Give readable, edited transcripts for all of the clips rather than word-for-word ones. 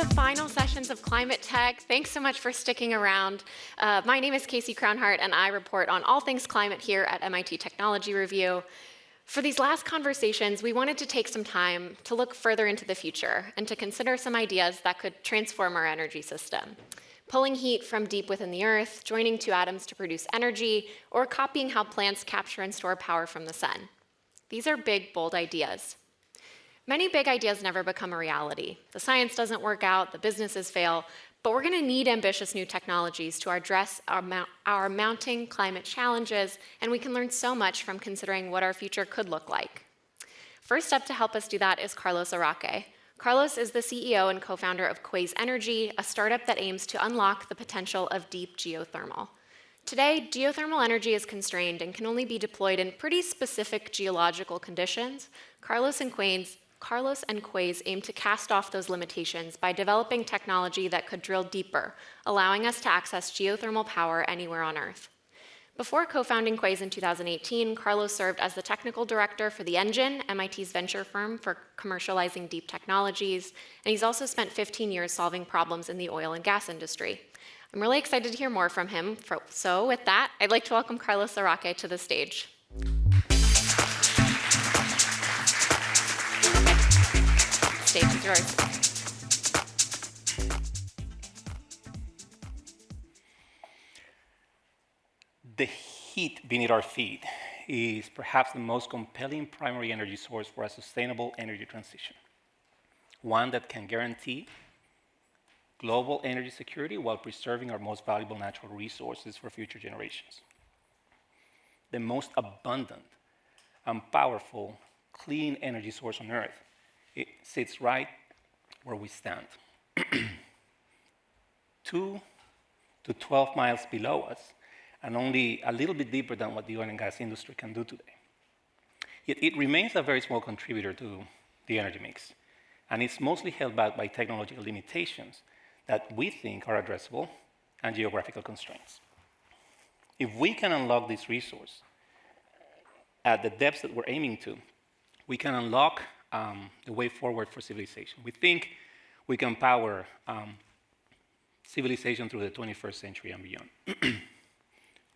the final sessions of ClimateTech. Thanks so much for sticking around. My name is Casey Crownhart, and I report on all things climate here at MIT Technology Review. For these last conversations, we wanted to take some time to look further into the future and to consider some ideas that could transform our energy system. Pulling heat from deep within the Earth, joining two atoms to produce energy, or copying how plants capture and store power from the sun. These are big, bold ideas. Many big ideas never become a reality. The science doesn't work out, the businesses fail, but we're going to need ambitious new technologies to address our mounting climate challenges, and we can learn so much from considering what our future could look like. First up to help us do that is Carlos Araque. Carlos is the CEO and co-founder of Quaise Energy, a startup that aims to unlock the potential of deep geothermal. Today, geothermal energy is constrained and can only be deployed in pretty specific geological conditions. Carlos and Quaise aim to cast off those limitations by developing technology that could drill deeper, allowing us to access geothermal power anywhere on Earth. Before co-founding Quaise in 2018, Carlos served as the technical director for The Engine, MIT's venture firm for commercializing deep technologies, and he's also spent 15 years solving problems in the oil and gas industry. I'm really excited to hear more from him, so with that, I'd like to welcome Carlos Araque to the stage. Stage is yours. The heat beneath our feet is perhaps the most compelling primary energy source for a sustainable energy transition, one that can guarantee global energy security while preserving our most valuable natural resources for future generations. The most abundant and powerful clean energy source on Earth, it sits right where we stand, 2 to 12 miles below us, and only a little bit deeper than what the oil and gas industry can do today. Yet it remains a very small contributor to the energy mix, and it's mostly held back by technological limitations that we think are addressable and geographical constraints. If we can unlock this resource at the depths that we're aiming to, we can unlock the way forward for civilization. We think we can power civilization through the 21st century and beyond.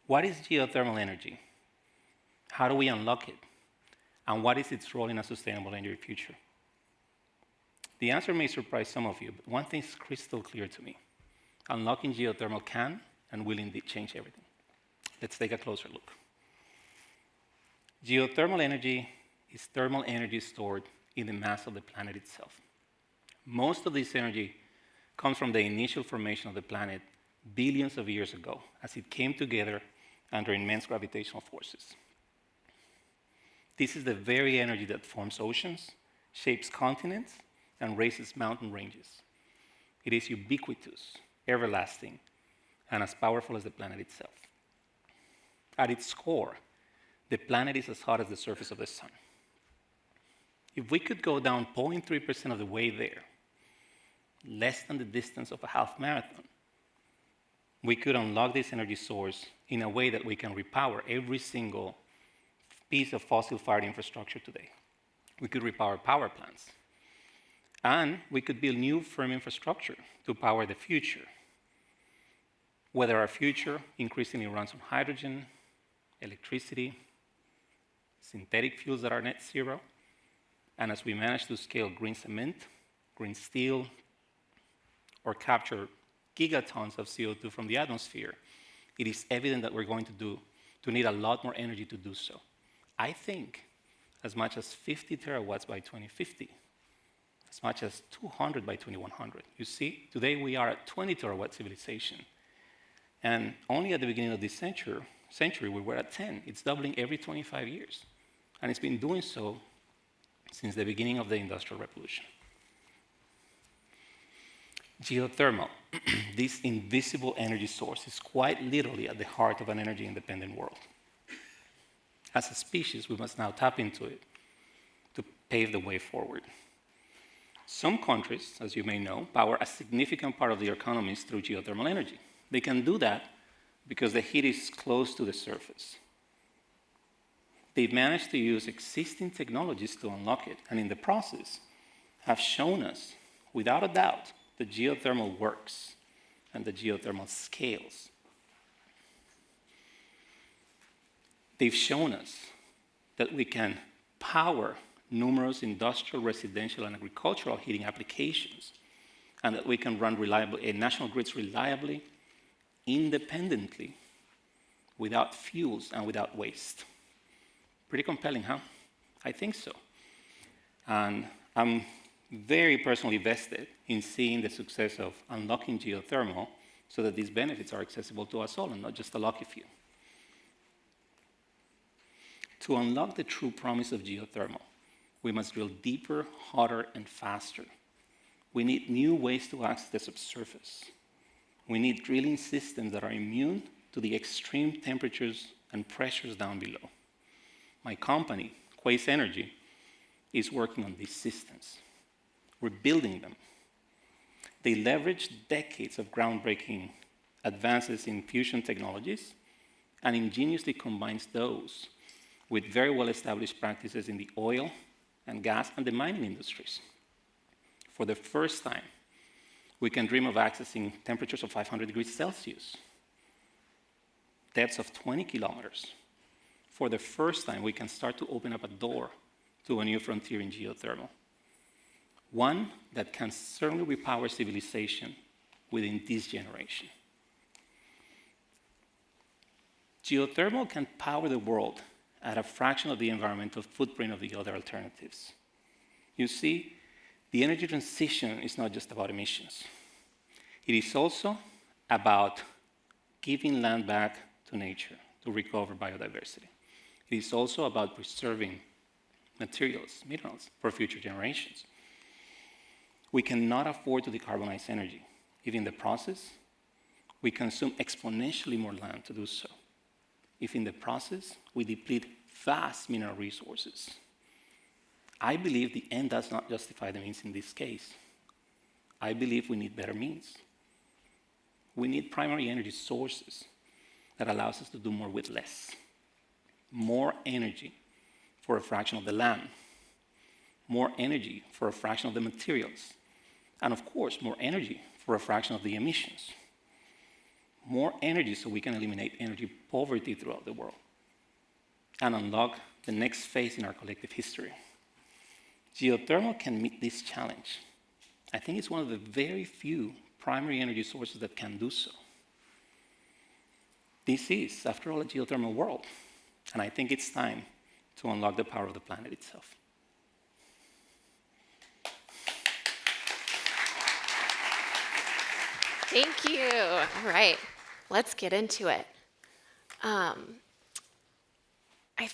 What is geothermal energy? How do we unlock it? And what is its role in a sustainable energy future? The answer may surprise some of you, but one thing is crystal clear to me. Unlocking geothermal can and will indeed change everything. Let's take a closer look. Geothermal energy is thermal energy stored in the mass of the planet itself. Most of this energy comes from the initial formation of the planet billions of years ago, as it came together under immense gravitational forces. This is the very energy that forms oceans, shapes continents, and raises mountain ranges. It is ubiquitous, everlasting, and as powerful as the planet itself. At its core, the planet is as hot as the surface of the sun. If we could go down 0.3% of the way there, less than the distance of a half marathon, we could unlock this energy source in a way that we can repower every single piece of fossil-fired infrastructure today. We could repower power plants. And we could build new firm infrastructure to power the future, whether our future increasingly runs on hydrogen, electricity, synthetic fuels that are net zero, and as we manage to scale green cement, green steel, or capture gigatons of CO2 from the atmosphere, it is evident that we're going to need a lot more energy to do so. I think as much as 50 terawatts by 2050, as much as 200 by 2100. You see, today we are at 20 terawatt civilization. And only at the beginning of this century we were at 10. It's doubling every 25 years. And it's been doing so since the beginning of the Industrial Revolution. Geothermal, this invisible energy source, is quite literally at the heart of an energy-independent world. As a species, we must now tap into it to pave the way forward. Some countries, as you may know, power a significant part of their economies through geothermal energy. They can do that because the heat is close to the surface. They've managed to use existing technologies to unlock it, and in the process have shown us, without a doubt, the geothermal works and the geothermal scales. They've shown us that we can power numerous industrial, residential, and agricultural heating applications, and that we can run national grids reliably, independently, without fuels and without waste. Pretty compelling, huh? I think so. And I'm very personally vested in seeing the success of unlocking geothermal so that these benefits are accessible to us all and not just a lucky few. To unlock the true promise of geothermal, we must drill deeper, hotter, and faster. We need new ways to access the subsurface. We need drilling systems that are immune to the extreme temperatures and pressures down below. My company, Quaise Energy, is working on these systems. We're building them. They leverage decades of groundbreaking advances in fusion technologies and ingeniously combines those with very well-established practices in the oil and gas and the mining industries. For the first time, we can dream of accessing temperatures of 500 degrees Celsius, depths of 20 kilometers. For the first time, we can start to open up a door to a new frontier in geothermal, one that can certainly repower civilization within this generation. Geothermal can power the world at a fraction of the environmental footprint of the other alternatives. You see, the energy transition is not just about emissions. It is also about giving land back to nature to recover biodiversity. It is also about preserving materials, minerals, for future generations. We cannot afford to decarbonize energy if in the process we consume exponentially more land to do so, if in the process we deplete vast mineral resources. I believe the end does not justify the means in this case. I believe we need better means. We need primary energy sources that allows us to do more with less. More energy for a fraction of the land. More energy for a fraction of the materials. And of course, more energy for a fraction of the emissions. More energy so we can eliminate energy poverty throughout the world and unlock the next phase in our collective history. Geothermal can meet this challenge. I think it's one of the very few primary energy sources that can do so. This is, after all, a geothermal world, and I think it's time to unlock the power of the planet itself. Thank you. All right, let's get into it.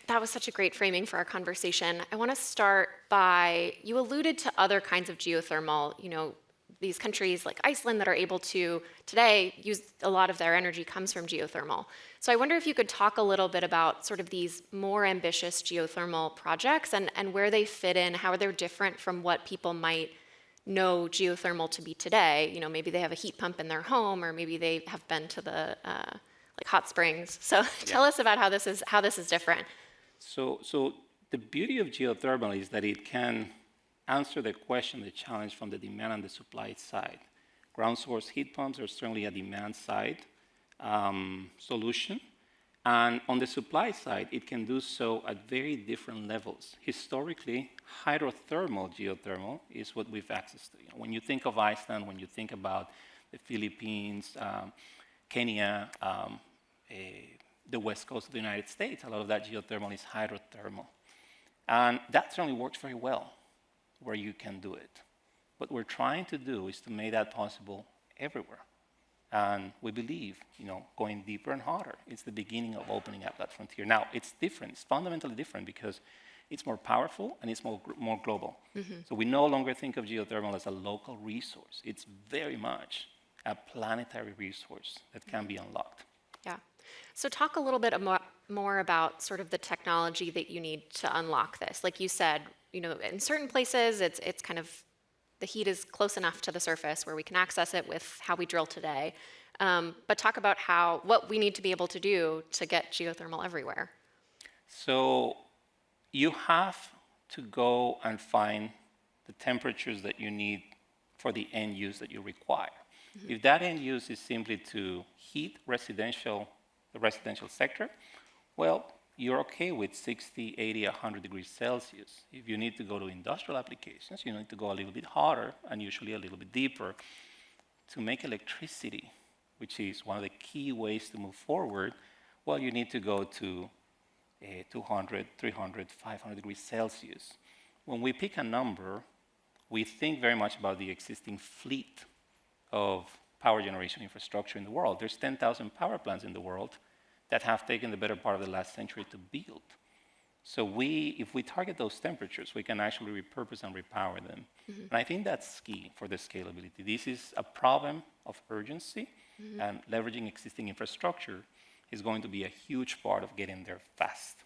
That was such a great framing for our conversation. I want to start by, you alluded to other kinds of geothermal, these countries like Iceland that are able to, today, use a lot of their energy comes from geothermal. So I wonder if you could talk a little bit about sort of these more ambitious geothermal projects and where they fit in, how they're different from what people might know geothermal to be today. Maybe they have a heat pump in their home, or maybe they have been to the like hot springs. So tell us about how this is different. So the beauty of geothermal is that it can answer the question, the challenge from the demand and the supply side. Ground source heat pumps are certainly a demand side solution. And on the supply side, it can do so at very different levels. Historically, hydrothermal geothermal is what we've access to. When you think of Iceland, when you think about the Philippines, Kenya, the west coast of the United States, a lot of that geothermal is hydrothermal. And that certainly works very well where you can do it. What we're trying to do is to make that possible everywhere. And we believe, going deeper and hotter is the beginning of opening up that frontier. Now, it's different. It's fundamentally different because it's more powerful and it's more global. Mm-hmm. So we no longer think of geothermal as a local resource. It's very much a planetary resource that can be unlocked. Yeah. So talk a little bit more about sort of the technology that you need to unlock this. Like you said, in certain places, it's kind of, the heat is close enough to the surface where we can access it with how we drill today. But talk about what we need to be able to do to get geothermal everywhere. So you have to go and find the temperatures that you need for the end use that you require. If that end use is simply to heat the residential sector, well, you're okay with 60, 80, 100 degrees Celsius. If you need to go to industrial applications, you need to go a little bit hotter and usually a little bit deeper. To make electricity, which is one of the key ways to move forward, well, you need to go to 200, 300, 500 degrees Celsius. When we pick a number, we think very much about the existing fleet of power generation infrastructure in the world. There's 10,000 power plants in the world that have taken the better part of the last century to build. So if we target those temperatures, we can actually repurpose and repower them. And I think that's key for the scalability. This is a problem of urgency, and leveraging existing infrastructure is going to be a huge part of getting there fast.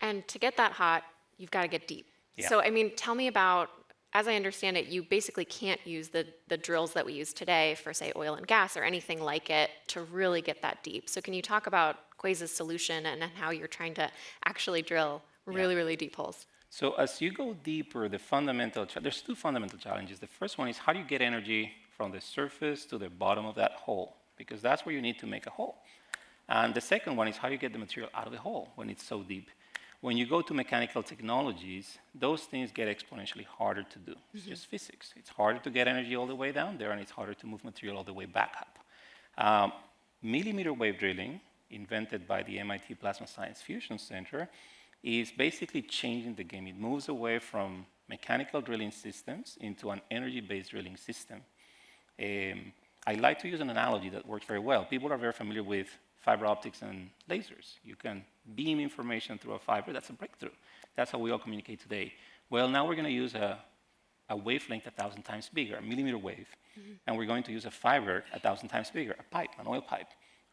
And to get that hot, you've got to get deep. Yeah. So, I mean, tell me about, as I understand it, you basically can't use the drills that we use today for, say, oil and gas or anything like it to really get that deep. So can you talk about Quase's solution and how you're trying to actually drill really, really deep holes? So as you go deeper, there's two fundamental challenges. The first one is how do you get energy from the surface to the bottom of that hole? Because that's where you need to make a hole. And the second one is how do you get the material out of the hole when it's so deep? When you go to mechanical technologies, those things get exponentially harder to do. It's just physics. It's harder to get energy all the way down there, and it's harder to move material all the way back up. Millimeter wave drilling, invented by the MIT Plasma Science Fusion Center, is basically changing the game. It moves away from mechanical drilling systems into an energy-based drilling system. I like to use an analogy that works very well. People are very familiar with fiber optics and lasers. You can beam information through a fiber. That's a breakthrough. That's how we all communicate today. Well, now we're going to use a wavelength 1,000 times bigger, a millimeter wave, and we're going to use a fiber 1,000 times bigger, a pipe, an oil pipe.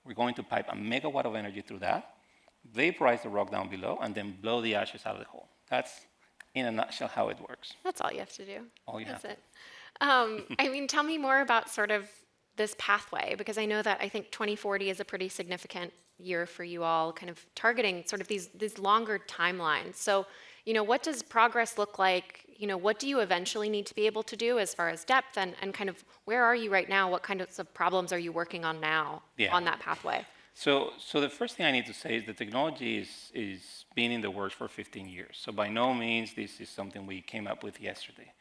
We're going to pipe a megawatt of energy through that, vaporize the rock down below, and then blow the ashes out of the hole. That's, in a nutshell, how it works. That's all you have to do. All you That's have. it. I mean, tell me more about sort of this pathway, because I know that I think 2040 is a pretty significant year for you all, kind of targeting sort of these longer timelines. So, you know, what does progress look like? You know, what do you eventually need to be able to do as far as depth, and kind of where are you right now? What kind of problems are you working on now on that pathway? So the first thing I need to say is the technology is been in the works for 15 years. So by no means this is something we came up with yesterday.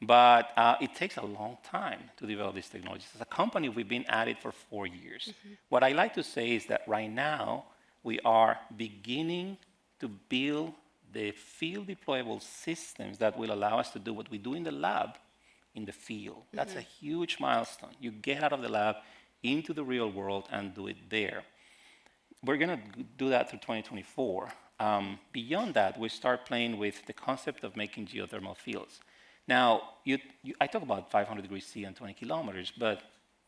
But it takes a long time to develop these technologies. As a company, we've been at it for 4 years. What I like to say is that right now, we are beginning to build the field deployable systems that will allow us to do what we do in the lab in the field. That's a huge milestone. You get out of the lab into the real world and do it there. We're going to do that through 2024. Beyond that, we start playing with the concept of making geothermal fields. Now, I talk about 500 degrees C and 20 kilometers, but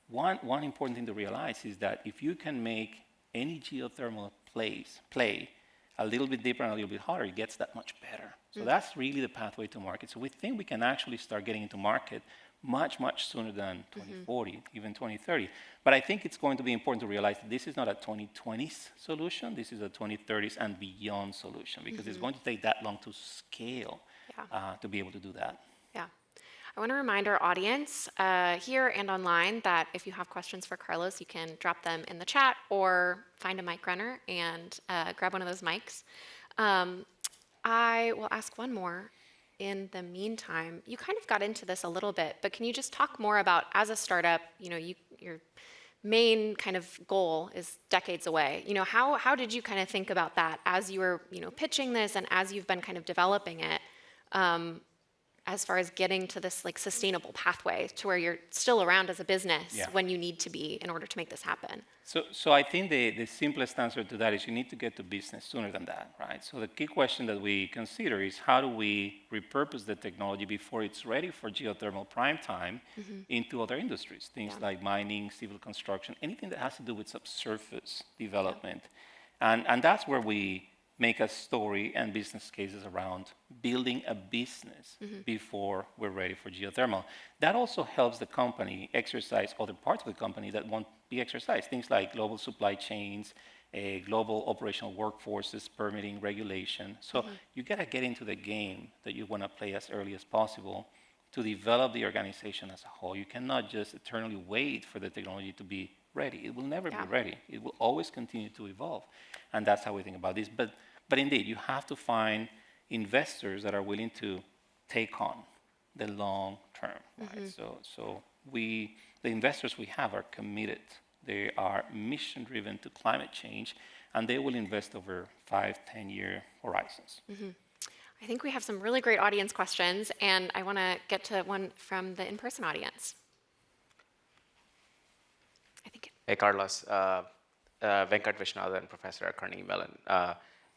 one important thing to realize is that if you can make any geothermal play a little bit deeper and a little bit harder, it gets that much better. So that's really the pathway to market. So we think we can actually start getting into market much, much sooner than 2040, even 2030. But I think it's going to be important to realize that this is not a 2020s solution. This is a 2030s and beyond solution, because it's going to take that long to scale to be able to do that. Yeah. I want to remind our audience here and online that if you have questions for Carlos, you can drop them in the chat or find a mic runner and grab one of those mics. I will ask one more. In the meantime, you kind of got into this a little bit, but can you just talk more about, as a startup, you know, your main kind of goal is decades away. You know, how did you kind of think about that as you were, you know, pitching this and as you've been kind of developing it? As far as getting to this like sustainable pathway to where you're still around as a business when you need to be in order to make this happen? So I think the simplest answer to that is you need to get to business sooner than that, right? So the key question that we consider is how do we repurpose the technology before it's ready for geothermal prime time into other industries, things like mining, civil construction, anything that has to do with subsurface development. And that's where we make a story and business cases around building a business before we're ready for geothermal. That also helps the company exercise other parts of the company that won't be exercised, things like global supply chains, global operational workforces, permitting, regulation. So you gotta get into the game that you wanna play as early as possible to develop the organization as a whole. You cannot just eternally wait for the technology to be ready. It will never be ready. It will always continue to evolve. And that's how we think about this. But indeed, you have to find investors that are willing to take on the long term. Right? So the investors we have are committed. They are mission driven to climate change, and they will invest over 5, 10-year horizons. I think we have some really great audience questions, and I want to get to one from the in-person audience. Hey, Carlos. Venkat Viswanathan, professor at Carnegie Mellon. I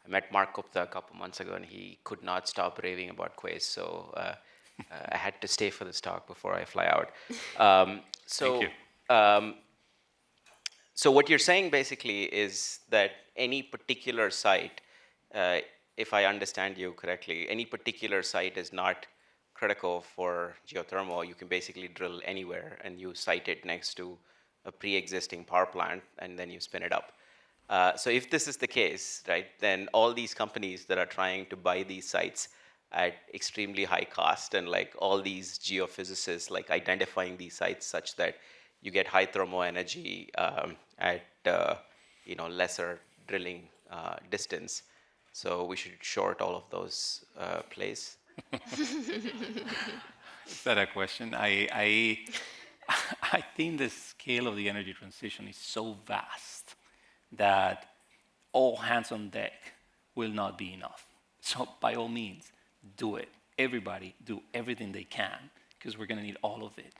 met Mark Gupta a couple months ago, and he could not stop raving about Quaise, so I had to stay for this talk before I fly out. Thank you. So what you're saying basically is that any particular site, if I understand you correctly, any particular site is not critical for geothermal. You can basically drill anywhere, and you site it next to a pre-existing power plant, and then you spin it up. So if this is the case, right, then all these companies that are trying to buy these sites at extremely high cost, and like all these geophysicists like identifying these sites such that you get high thermal energy at lesser drilling distance. So we should short all of those plays. Is that a question? I think the scale of the energy transition is so vast that all hands on deck will not be enough. So by all means, do it. Everybody do everything they can, because we're going to need all of it.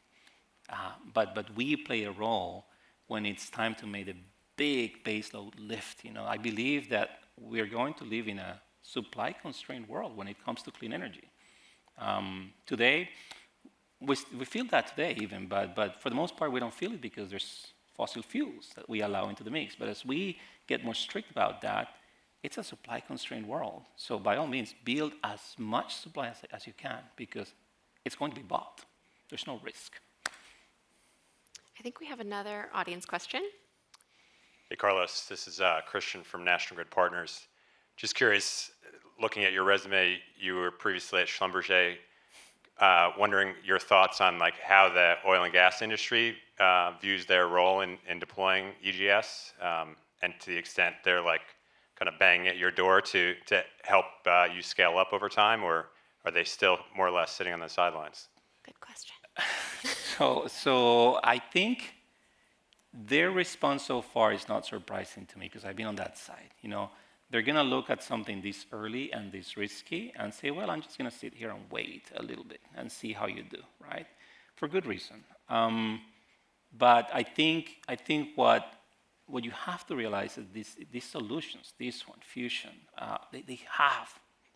But we play a role when it's time to make a big baseload lift. I believe that we're going to live in a supply-constrained world when it comes to clean energy. Today, we feel that today even, but for the most part, we don't feel it because there's fossil fuels that we allow into the mix. But as we get more strict about that, it's a supply-constrained world. So by all means, build as much supply as you can, because it's going to be bought. There's no risk. I think we have another audience question. Hey, Carlos. This is Christian from National Grid Partners. Just curious, looking at your resume, you were previously at Schlumberger. Wondering your thoughts on like how the oil and gas industry views their role in deploying EGS, and to the extent they're like kind of banging at your door to help you scale up over time, or are they still more or less sitting on the sidelines? Good question. So I think their response so far is not surprising to me, because I've been on that side. They're going to look at something this early and this risky and say, well, I'm just going to sit here and wait a little bit and see how you do, right? For good reason. But I think what you have to realize is these solutions, this one, fusion,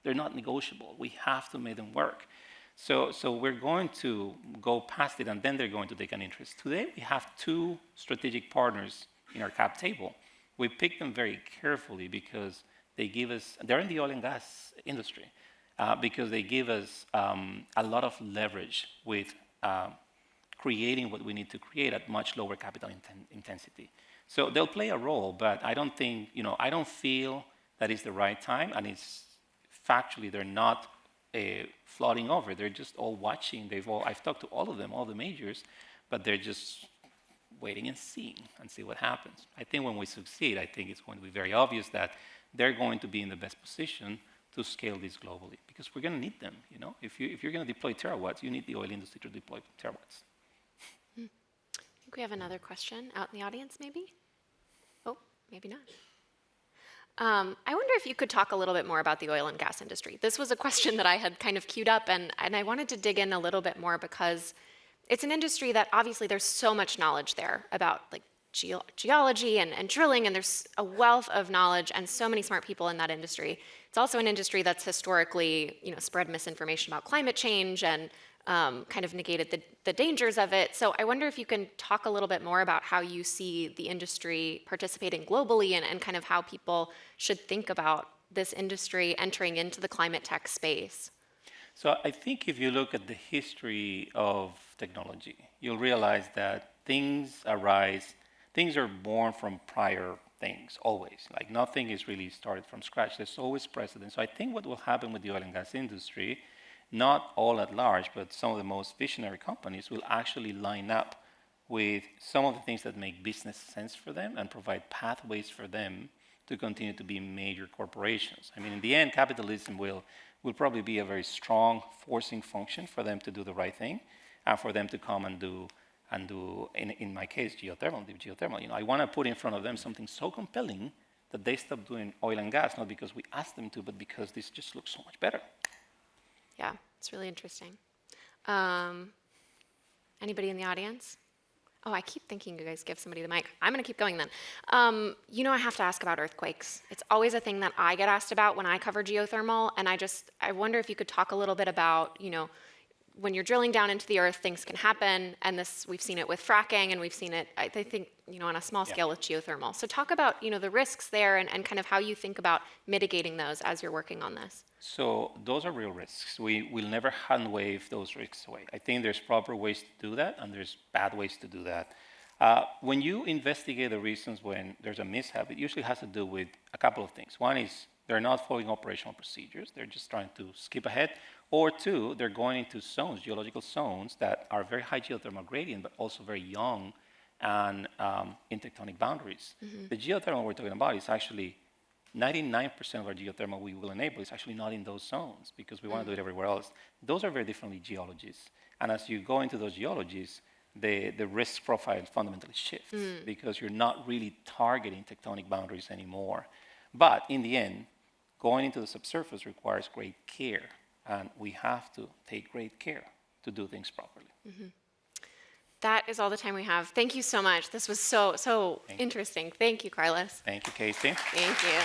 they're not negotiable. We have to make them work. So we're going to go past it, and then they're going to take an interest. Today, we have 2 strategic partners in our cap table. We picked them very carefully because they're in the oil and gas industry, because they give us a lot of leverage with creating what we need to create at much lower capital intensity. So they'll play a role, but I don't feel that it's the right time, and it's factually, they're not flooding over. They're just all watching. I've talked to all of them, all the majors, but they're just waiting and seeing and see what happens. I think when we succeed, I think it's going to be very obvious that they're going to be in the best position to scale this globally, because we're going to need them. If you're going to deploy terawatts, you need the oil industry to deploy terawatts. I think we have another question out in the audience, maybe? Oh, maybe not. I wonder if you could talk a little bit more about the oil and gas industry. This was a question that I had kind of queued up, and I wanted to dig in a little bit more, because it's an industry that obviously there's so much knowledge there about like geology and drilling, and there's a wealth of knowledge and so many smart people in that industry. It's also an industry that's historically, spread misinformation about climate change and kind of negated the dangers of it. So I wonder if you can talk a little bit more about how you see the industry participating globally, and kind of how people should think about this industry entering into the climate tech space. So I think if you look at the history of technology, you'll realize that things are born from prior things, always. Like nothing is really started from scratch. There's always precedent. So I think what will happen with the oil and gas industry not all at large, but some of the most visionary companies will actually line up with some of the things that make business sense for them and provide pathways for them to continue to be major corporations. I mean, in the end, capitalism will probably be a very strong forcing function for them to do the right thing and for them to come and do in my case, geothermal. You know, I want to put in front of them something so compelling that they stop doing oil and gas, not because we asked them to, but because this just looks so much better. Yeah, it's really interesting. Anybody in the audience? Oh, I keep thinking you guys give somebody the mic. I'm going to keep going then. You know, I have to ask about earthquakes. It's always a thing that I get asked about when I cover geothermal, and I wonder if you could talk a little bit about, you know, when you're drilling down into the earth, things can happen, and this we've seen it with fracking, and we've seen it, I think, you know, on a small scale with geothermal. So talk about, you know, the risks there and kind of how you think about mitigating those as you're working on this. So those are real risks. We will never hand wave those risks away. I think there's proper ways to do that, and there's bad ways to do that. When you investigate the reasons when there's a mishap, it usually has to do with a couple of things. One is they're not following operational procedures. They're just trying to skip ahead. Or two, they're going into zones, geological zones, that are very high geothermal gradient, but also very young and in tectonic boundaries. Mm-hmm. The geothermal we're talking about is actually 99% of our geothermal we will enable is actually not in those zones because we want to do it everywhere else. Those are very differently geologies. And as you go into those geologies, the risk profile fundamentally shifts because you're not really targeting tectonic boundaries anymore. But in the end, going into the subsurface requires great care. And we have to take great care to do things properly. Mm-hmm. That is all the time we have. Thank you so much. This was so interesting. Thank you, Carlos. Thank you, Casey. Thank you.